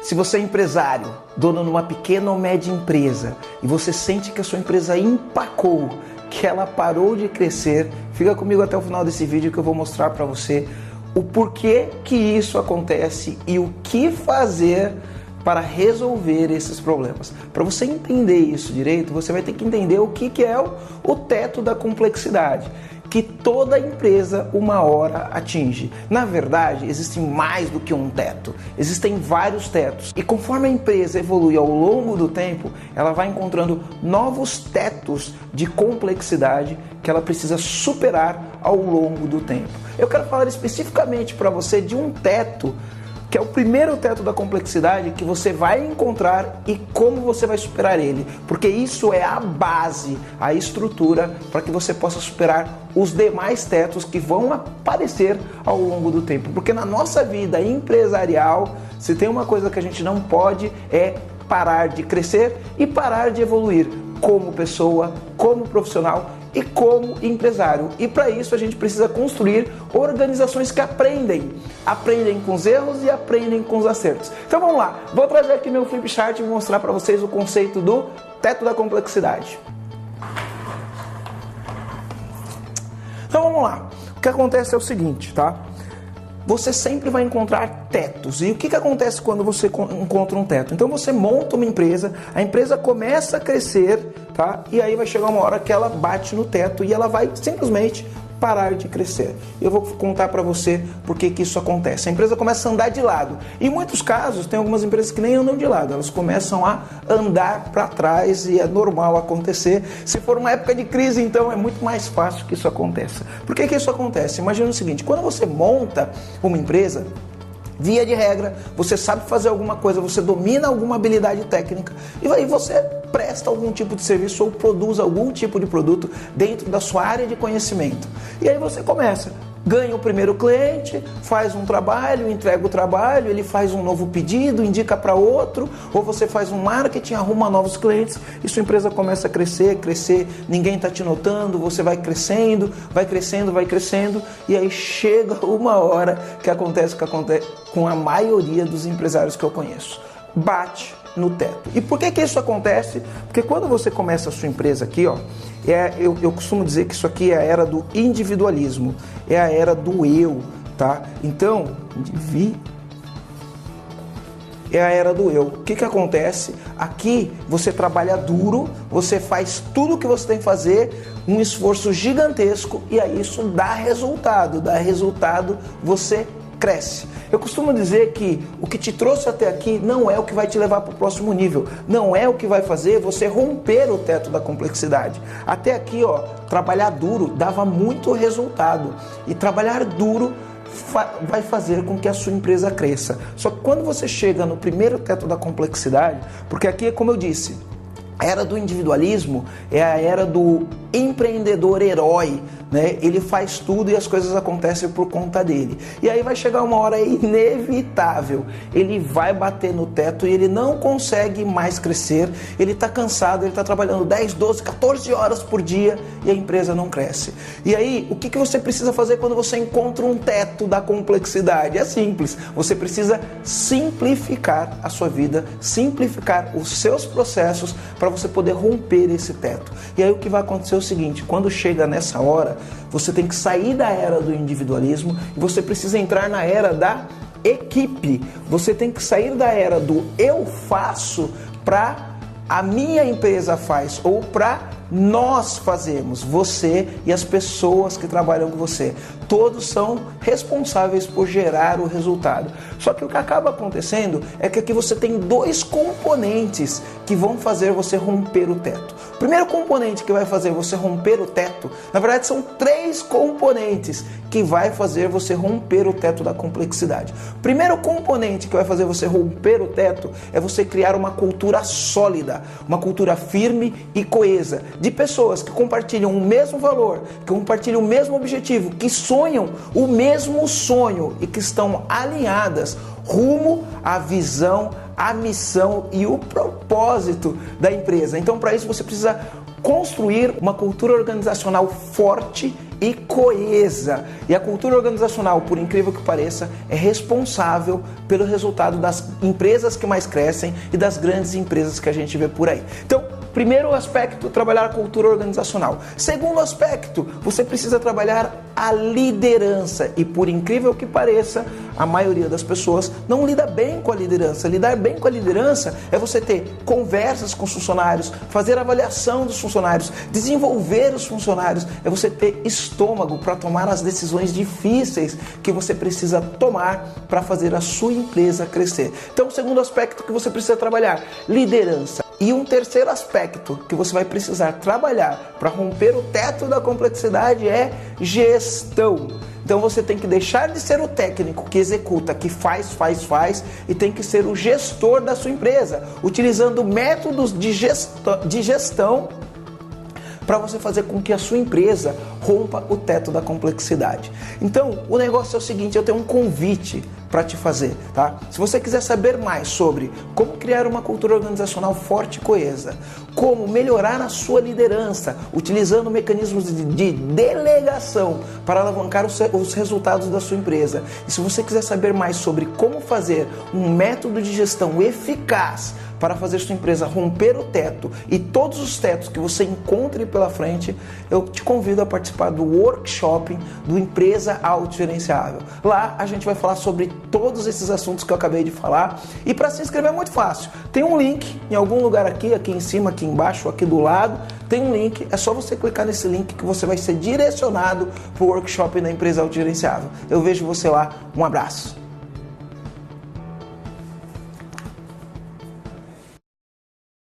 Se você é empresário, dono de uma pequena ou média empresa, e você sente que a sua empresa empacou, que ela parou de crescer, fica comigo até o final desse vídeo que eu vou mostrar para você o porquê que isso acontece e o que fazer para resolver esses problemas. Para você entender isso direito, você vai ter que entender o que é o teto da complexidade, que toda empresa uma hora atinge. Na verdade, existe mais do que um teto, existem vários tetos. E conforme a empresa evolui ao longo do tempo, ela vai encontrando novos tetos de complexidade que ela precisa superar ao longo do tempo. Eu quero falar especificamente para você de um teto que é o primeiro teto da complexidade que você vai encontrar e como você vai superar ele, porque isso é a base, a estrutura para que você possa superar os demais tetos que vão aparecer ao longo do tempo, porque na nossa vida empresarial, se tem uma coisa que a gente não pode é parar de crescer e parar de evoluir como pessoa, como profissional e como empresário. E para isso a gente precisa construir organizações que aprendem com os erros e aprendem com os acertos. Então vamos lá, vou trazer aqui meu flip chart e mostrar para vocês o conceito do teto da complexidade. Então vamos lá, o que acontece é o seguinte, tá? Você sempre vai encontrar tetos. E o que acontece quando você encontra um teto? Então você monta uma empresa, a empresa começa a crescer, tá? E aí vai chegar uma hora que ela bate no teto e ela vai simplesmente parar de crescer. Eu vou contar para você por que isso acontece. A empresa começa a andar de lado. Em muitos casos, tem algumas empresas que nem andam de lado, elas começam a andar para trás e é normal acontecer. Se for uma época de crise, então é muito mais fácil que isso aconteça. Por que isso acontece? Imagina o seguinte, quando você monta uma empresa, via de regra, você sabe fazer alguma coisa, você domina alguma habilidade técnica e aí você presta algum tipo de serviço ou produz algum tipo de produto dentro da sua área de conhecimento. E aí você começa, ganha o primeiro cliente, faz um trabalho, entrega o trabalho, ele faz um novo pedido, indica para outro, ou você faz um marketing, arruma novos clientes e sua empresa começa a crescer, ninguém está te notando, você vai crescendo e aí chega uma hora que acontece com a maioria dos empresários que eu conheço. Bate no teto. E por que isso acontece? Porque quando você começa a sua empresa aqui, ó, eu costumo dizer que isso aqui é a era do individualismo, é a era do eu, tá? Então, é a era do eu. O que acontece? Aqui você trabalha duro, você faz tudo o que você tem que fazer, um esforço gigantesco e aí isso dá resultado, você cresce. Eu costumo dizer que o que te trouxe até aqui não é o que vai te levar para o próximo nível, não é o que vai fazer você romper o teto da complexidade. Até aqui, ó, trabalhar duro dava muito resultado e trabalhar duro vai fazer com que a sua empresa cresça. Só que quando você chega no primeiro teto da complexidade, porque aqui é como eu disse, a era do individualismo é a era do empreendedor herói, né? Ele faz tudo e as coisas acontecem por conta dele. E aí vai chegar uma hora inevitável, ele vai bater no teto e ele não consegue mais crescer, ele está cansado, ele está trabalhando 10, 12, 14 horas por dia e a empresa não cresce. E aí, o que você precisa fazer quando você encontra um teto da complexidade? É simples, você precisa simplificar a sua vida, simplificar os seus processos para você poder romper esse teto. E aí o que vai acontecer é o seguinte, quando chega nessa hora, você tem que sair da era do individualismo e você precisa entrar na era da equipe. Você tem que sair da era do eu faço para a minha empresa faz ou para nós fazemos, você e as pessoas que trabalham com você. Todos são responsáveis por gerar o resultado. Só que o que acaba acontecendo é que aqui você tem dois componentes que vão fazer você romper o teto. O primeiro componente que vai fazer você romper o teto, na verdade são três componentes que vai fazer você romper o teto da complexidade. O primeiro componente que vai fazer você romper o teto é você criar uma cultura sólida, uma cultura firme e coesa, de pessoas que compartilham o mesmo valor, que compartilham o mesmo objetivo, que sonham o mesmo sonho e que estão alinhadas rumo à visão, à missão e o propósito da empresa. Então, para isso você precisa construir uma cultura organizacional forte e coesa. E a cultura organizacional, por incrível que pareça, é responsável pelo resultado das empresas que mais crescem e das grandes empresas que a gente vê por aí. Então, primeiro aspecto, trabalhar a cultura organizacional. Segundo aspecto, você precisa trabalhar a liderança. E por incrível que pareça, a maioria das pessoas não lida bem com a liderança. Lidar bem com a liderança é você ter conversas com os funcionários, fazer avaliação dos funcionários, desenvolver os funcionários, é você ter estômago para tomar as decisões difíceis que você precisa tomar para fazer a sua empresa crescer. Então, o segundo aspecto que você precisa trabalhar, liderança. E um terceiro aspecto que você vai precisar trabalhar para romper o teto da complexidade é gestão. Então você tem que deixar de ser o técnico que executa, que faz e tem que ser o gestor da sua empresa, utilizando métodos de gestão para você fazer com que a sua empresa rompa o teto da complexidade. Então, o negócio é o seguinte, eu tenho um convite para te fazer, tá? Se você quiser saber mais sobre como criar uma cultura organizacional forte e coesa, como melhorar a sua liderança, utilizando mecanismos de delegação para alavancar os resultados da sua empresa, e se você quiser saber mais sobre como fazer um método de gestão eficaz para fazer sua empresa romper o teto e todos os tetos que você encontre pela frente, eu te convido a participar do workshop do Empresa Autogerenciável. Lá a gente vai falar sobre todos esses assuntos que eu acabei de falar, e para se inscrever é muito fácil. Tem um link em algum lugar aqui em cima, aqui embaixo, aqui do lado, tem um link, é só você clicar nesse link que você vai ser direcionado para o workshop da Empresa Autogerenciável. Eu vejo você lá, um abraço.